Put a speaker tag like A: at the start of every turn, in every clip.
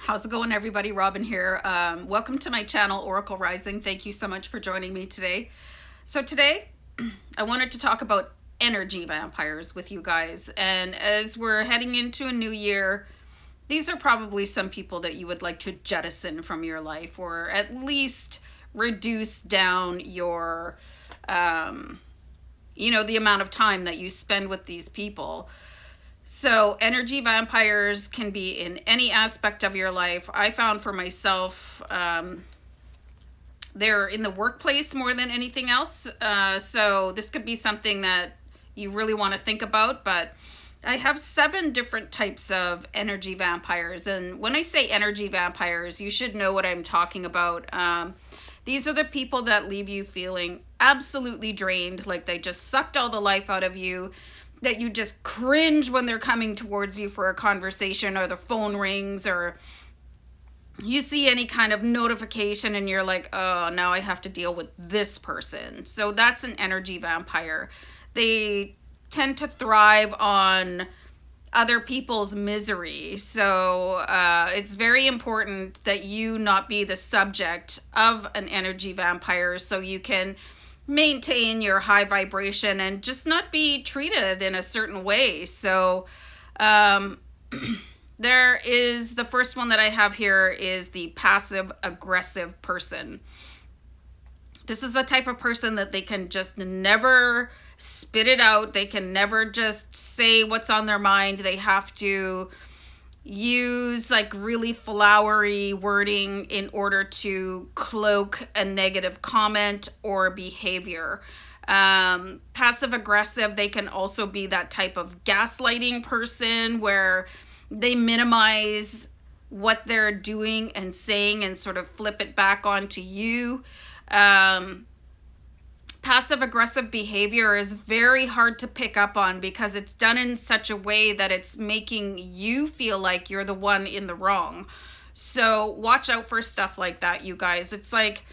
A: How's it going, everybody? Robin here. Welcome to my channel, Oracle Rising. Thank you so much for joining me today. So today, I wanted to talk about energy vampires with you guys. And as we're heading into a new year, these are probably some people that you would like to jettison from your life, or at least reduce down your, the amount of time that you spend with these people. So energy vampires can be in any aspect of your life. I found for myself, they're in the workplace more than anything else. So this could be something that you really want to think about. But I have 7 different types of energy vampires. And when I say energy vampires, you should know what I'm talking about. These are the people that leave you feeling absolutely drained, like they just sucked all the life out of you, that you just cringe when they're coming towards you for a conversation, or the phone rings, or you see any kind of notification and you're like, oh, now I have to deal with this person. So that's an energy vampire. They tend to thrive on other people's misery. So it's very important that you not be the subject of an energy vampire, so you can maintain your high vibration and just not be treated in a certain way. So there is the first one that I have here is the passive aggressive person. This is the type of person that they can just never spit it out. They can never just say what's on their mind. They have to use like really flowery wording in order to cloak a negative comment or behavior. Passive aggressive, they can also be that type of gaslighting person where they minimize what they're doing and saying and sort of flip it back onto you. Passive aggressive behavior is very hard to pick up on because it's done in such a way that it's making you feel like you're the one in the wrong. So watch out for stuff like that, you guys. It's like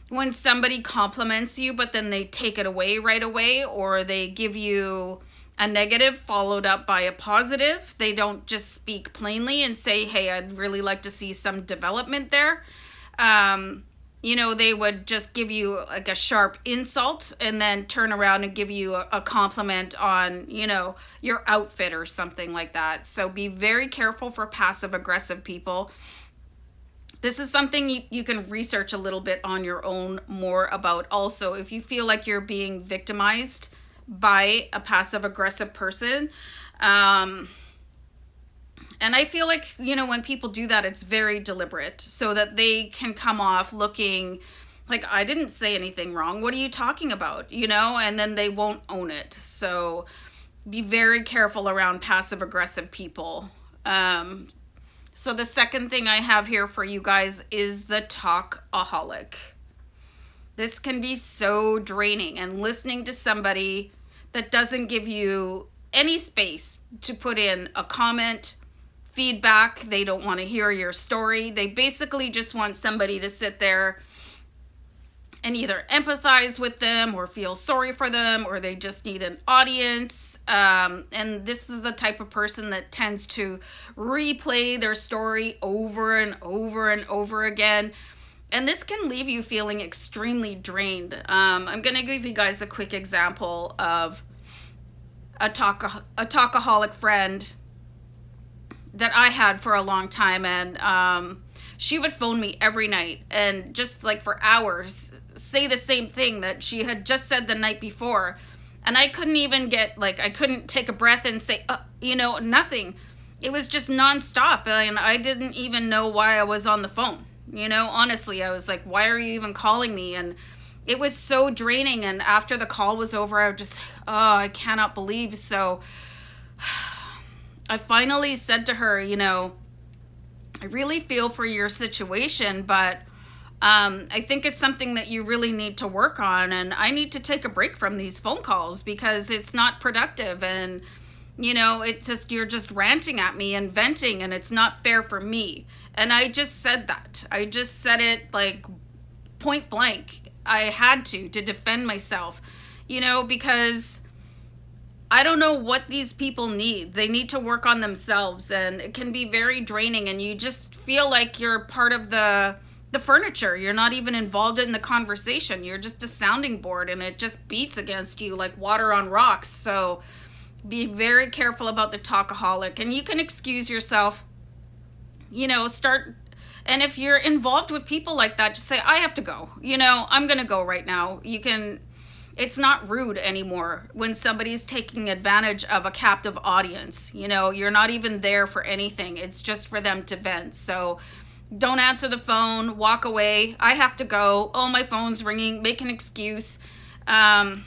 A: when somebody compliments you, but then they take it away right away, or they give you a negative followed up by a positive. They don't just speak plainly and say, hey, I'd really like to see some development there. They would just give you like a sharp insult and then turn around and give you a compliment on, your outfit or something like that. So be very careful for passive aggressive people. This is something you can research a little bit on your own more about. Also, if you feel like you're being victimized by a passive aggressive person, and I feel like, when people do that, it's very deliberate so that they can come off looking like, I didn't say anything wrong. What are you talking about? And then they won't own it. So be very careful around passive aggressive people. So the second thing I have here for you guys is the Talkaholic. This can be so draining, and listening to somebody that doesn't give you any space to put in a comment, feedback. They don't want to hear your story. They basically just want somebody to sit there and either empathize with them or feel sorry for them, or they just need an audience. And this is the type of person that tends to replay their story over and over and over again. And this can leave you feeling extremely drained. I'm going to give you guys a quick example of a talkaholic friend that I had for a long time, and she would phone me every night and just like for hours say the same thing that she had just said the night before, and I couldn't even I couldn't take a breath and say nothing. It was just nonstop, and I didn't even know why I was on the phone. Honestly, I was like, why are you even calling me? And it was so draining. And after the call was over, I was just, I cannot believe. So I finally said to her, I really feel for your situation, but I think it's something that you really need to work on, and I need to take a break from these phone calls because it's not productive, and it's just, you're just ranting at me and venting, and it's not fair for me. And I just said that. I just said it like point blank. I had to defend myself, because I don't know what these people need. They need to work on themselves, and it can be very draining, and you just feel like you're part of the furniture. You're not even involved in the conversation. You're just a sounding board, and it just beats against you like water on rocks. So be very careful about the talkaholic, and you can excuse yourself, start. And if you're involved with people like that, just say, I have to go, I'm going to go right now. It's not rude anymore when somebody's taking advantage of a captive audience. You're not even there for anything. It's just for them to vent. So don't answer the phone, walk away. I have to go. Oh, my phone's ringing. Make an excuse. You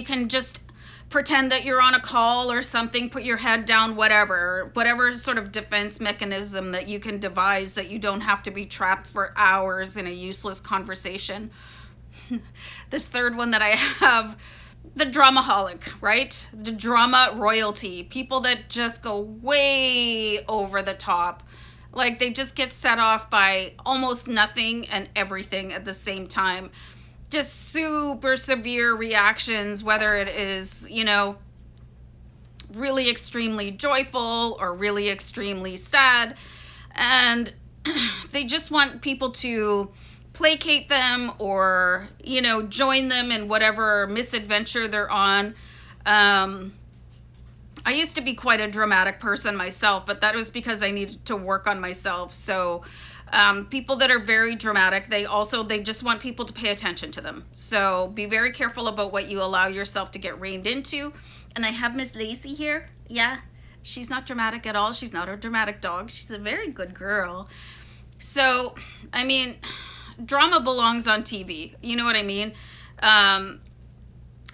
A: can just pretend that you're on a call or something, put your head down, whatever sort of defense mechanism that you can devise, that you don't have to be trapped for hours in a useless conversation. This third one that I have, the Drama-Holic, right? The drama royalty. People that just go way over the top. Like they just get set off by almost nothing and everything at the same time. Just super severe reactions, whether it is, really extremely joyful or really extremely sad. And they just want people to placate them or, join them in whatever misadventure they're on. I used to be quite a dramatic person myself, but that was because I needed to work on myself. So people that are very dramatic, they just want people to pay attention to them. So be very careful about what you allow yourself to get reined into. And I have Miss Lacey here. Yeah, she's not dramatic at all. She's not a dramatic dog. She's a very good girl. So, drama belongs on TV. You know what I mean?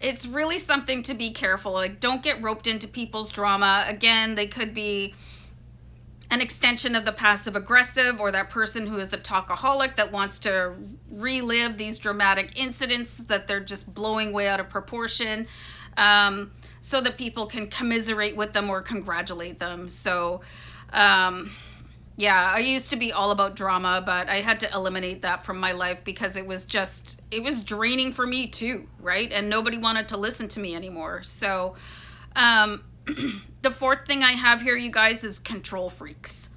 A: It's really something to be careful. Like, don't get roped into people's drama. Again, they could be an extension of the passive aggressive, or that person who is the talkaholic that wants to relive these dramatic incidents that they're just blowing way out of proportion, so that people can commiserate with them or congratulate them. So, yeah, I used to be all about drama, but I had to eliminate that from my life because it was draining for me too, right? And nobody wanted to listen to me anymore. So, the fourth thing I have here, you guys, is control freaks.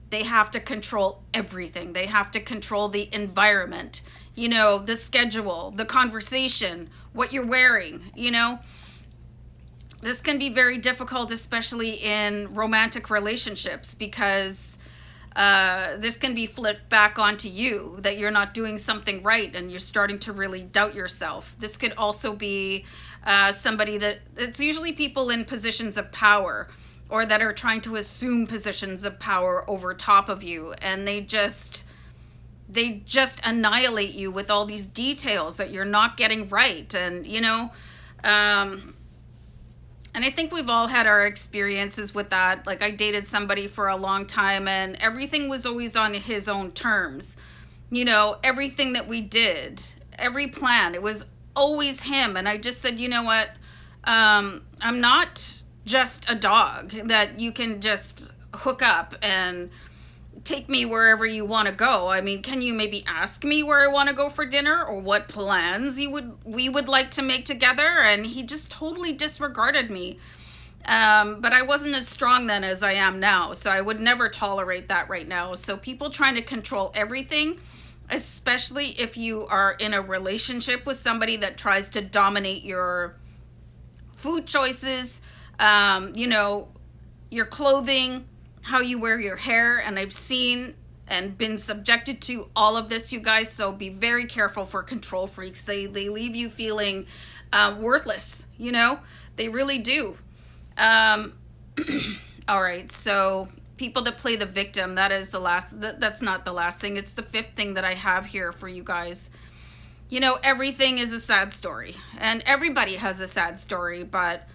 A: They have to control everything. They have to control the environment, the schedule, the conversation, what you're wearing, This can be very difficult, especially in romantic relationships, because this can be flipped back onto you, that you're not doing something right and you're starting to really doubt yourself. This could also be somebody it's usually people in positions of power, or that are trying to assume positions of power over top of you, and they just annihilate you with all these details that you're not getting right. And and I think we've all had our experiences with that. Like, I dated somebody for a long time, and everything was always on his own terms. Everything that we did, every plan, it was always him. And I just said, you know what? I'm not just a dog that you can just hook up and take me wherever you want to go. Can you maybe ask me where I want to go for dinner, or what plans we would like to make together? And he just totally disregarded me. But I wasn't as strong then as I am now, so I would never tolerate that right now. So people trying to control everything, especially if you are in a relationship with somebody that tries to dominate your food choices, your clothing, how you wear your hair. And I've seen and been subjected to all of this, you guys. So be very careful for control freaks. They leave you feeling worthless, they really do. All right, so people that play the victim, that's not the last thing. It's the fifth thing that I have here for you guys. Everything is a sad story, and everybody has a sad story, but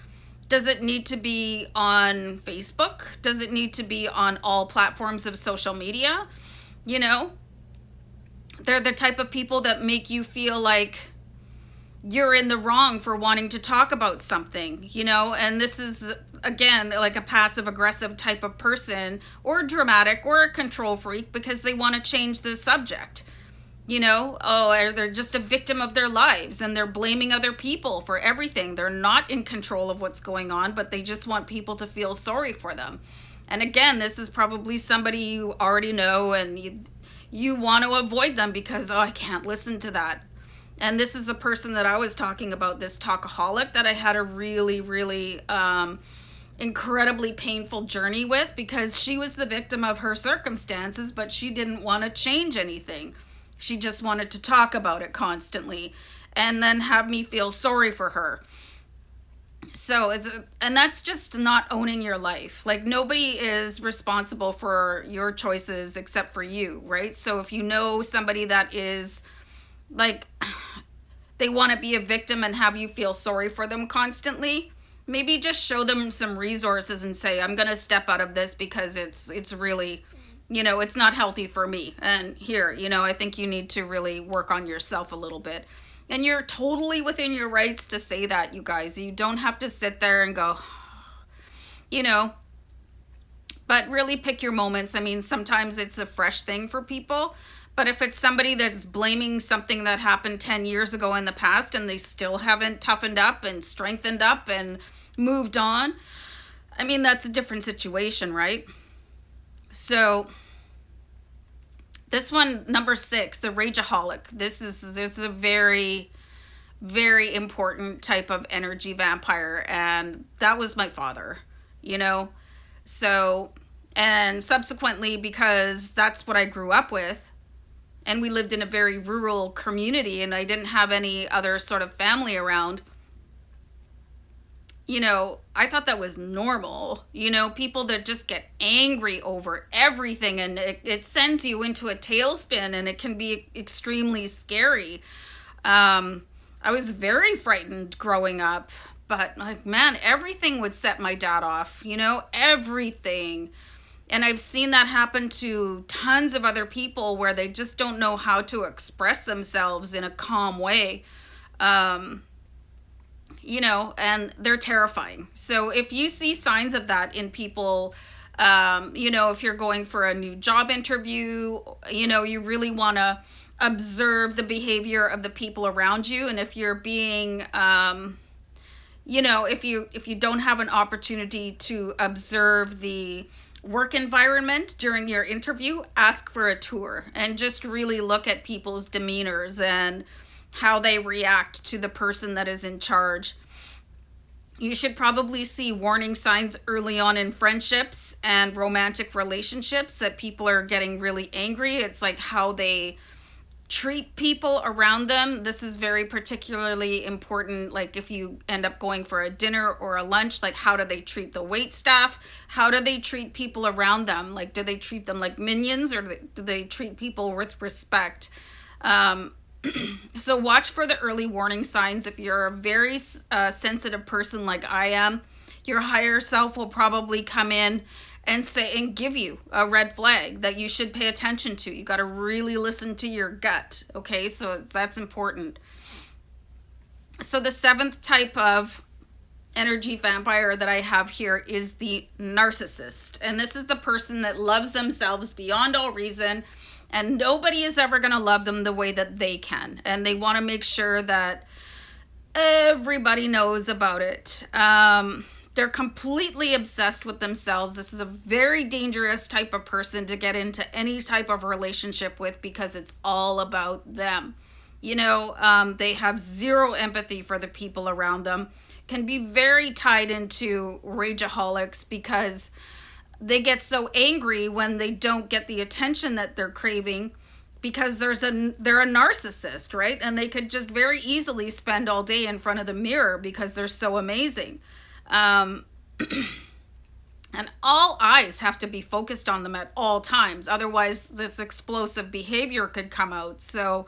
A: does it need to be on Facebook? Does it need to be on all platforms of social media? They're the type of people that make you feel like you're in the wrong for wanting to talk about something, and this is, again, like a passive aggressive type of person, or dramatic, or a control freak, because they want to change the subject. or they're just a victim of their lives and they're blaming other people for everything. They're not in control of what's going on, but they just want people to feel sorry for them. And again, this is probably somebody you already know, and you want to avoid them because, I can't listen to that. And this is the person that I was talking about, this Talkaholic, that I had a really, really incredibly painful journey with, because she was the victim of her circumstances, but she didn't want to change anything. She just wanted to talk about it constantly and then have me feel sorry for her. So and that's just not owning your life. Like, nobody is responsible for your choices except for you, right? So if you know somebody that is like, they want to be a victim and have you feel sorry for them constantly, maybe just show them some resources and say, I'm going to step out of this because it's really, it's not healthy for me. And here, I think you need to really work on yourself a little bit. And you're totally within your rights to say that, you guys. You don't have to sit there and go, but really pick your moments. I mean, sometimes it's a fresh thing for people, but if it's somebody that's blaming something that happened 10 years ago in the past and they still haven't toughened up and strengthened up and moved on, I mean, that's a different situation, right? So this one, number 6, the Rage-A-Holic. This is a very, very important type of energy vampire, and that was my father, So, and subsequently, because that's what I grew up with, and we lived in a very rural community, and I didn't have any other sort of family around, I thought that was normal. People that just get angry over everything, and it sends you into a tailspin, and it can be extremely scary. I was very frightened growing up, but man, everything would set my dad off, everything. And I've seen that happen to tons of other people where they just don't know how to express themselves in a calm way. And they're terrifying. So if you see signs of that in people, if you're going for a new job interview, you really want to observe the behavior of the people around you. And if you're being, if you don't have an opportunity to observe the work environment during your interview, ask for a tour and just really look at people's demeanors and how they react to the person that is in charge. You should probably see warning signs early on in friendships and romantic relationships that people are getting really angry. It's like how they treat people around them. This is very particularly important. Like if you end up going for a dinner or a lunch, like how do they treat the wait staff? How do they treat people around them? Like, do they treat them like minions, or do they treat people with respect? So watch for the early warning signs. If you're a very sensitive person like I am, your higher self will probably come in and say and give you a red flag that you should pay attention to. You got to really listen to your gut. Okay, so that's important. So the 7th type of energy vampire that I have here is the narcissist. And this is the person that loves themselves beyond all reason, and nobody is ever going to love them the way that they can. And they want to make sure that everybody knows about it. They're completely obsessed with themselves. This is a very dangerous type of person to get into any type of relationship with, because it's all about them. They have zero empathy for the people around them. Can be very tied into Rage-A-Holics because they get so angry when they don't get the attention that they're craving, because they're a narcissist, right? And they could just very easily spend all day in front of the mirror because they're so amazing. And all eyes have to be focused on them at all times. Otherwise, this explosive behavior could come out. So,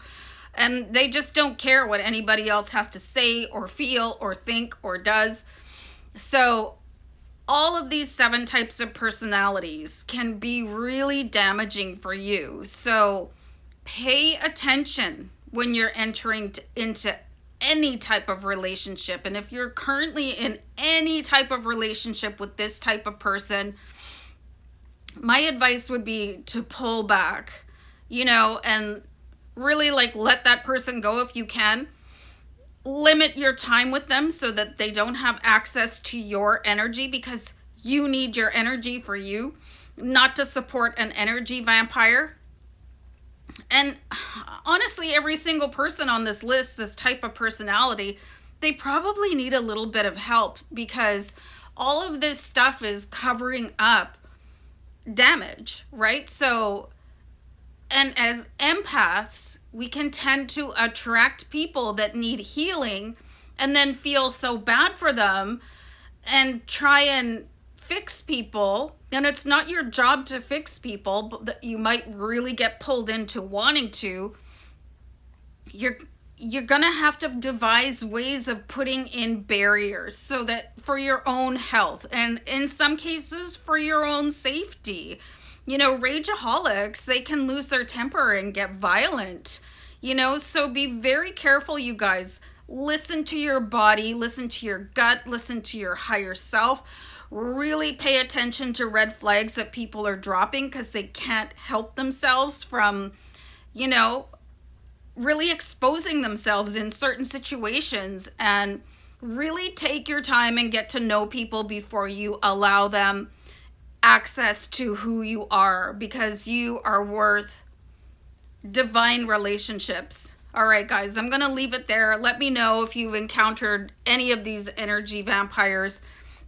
A: and they just don't care what anybody else has to say or feel or think or does. So all of these 7 types of personalities can be really damaging for you. So pay attention when you're entering into any type of relationship. And if you're currently in any type of relationship with this type of person, my advice would be to pull back, and really like let that person go if you can. Limit your time with them so that they don't have access to your energy, because you need your energy for you, not to support an energy vampire. And honestly, every single person on this list, this type of personality, they probably need a little bit of help, because all of this stuff is covering up damage, right? So, and as empaths, we can tend to attract people that need healing and then feel so bad for them and try and fix people. And it's not your job to fix people, but that you might really get pulled into wanting to. You're going to have to devise ways of putting in barriers so that for your own health, and in some cases for your own safety. You know, Rage-A-Holics, they can lose their temper and get violent, you know, so be very careful, you guys. Listen to your body, listen to your gut, listen to your higher self. Really pay attention to red flags that people are dropping, because they can't help themselves from, you know, really exposing themselves in certain situations. And really take your time and get to know people before you allow them access to who you are, because you are worth divine relationships. All right, guys, I'm going to leave it there. Let me know if you've encountered any of these energy vampires.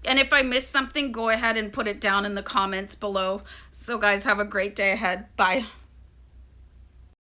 A: And if I missed something, go ahead and put it down in the comments below. So, guys, have a great day ahead. Bye.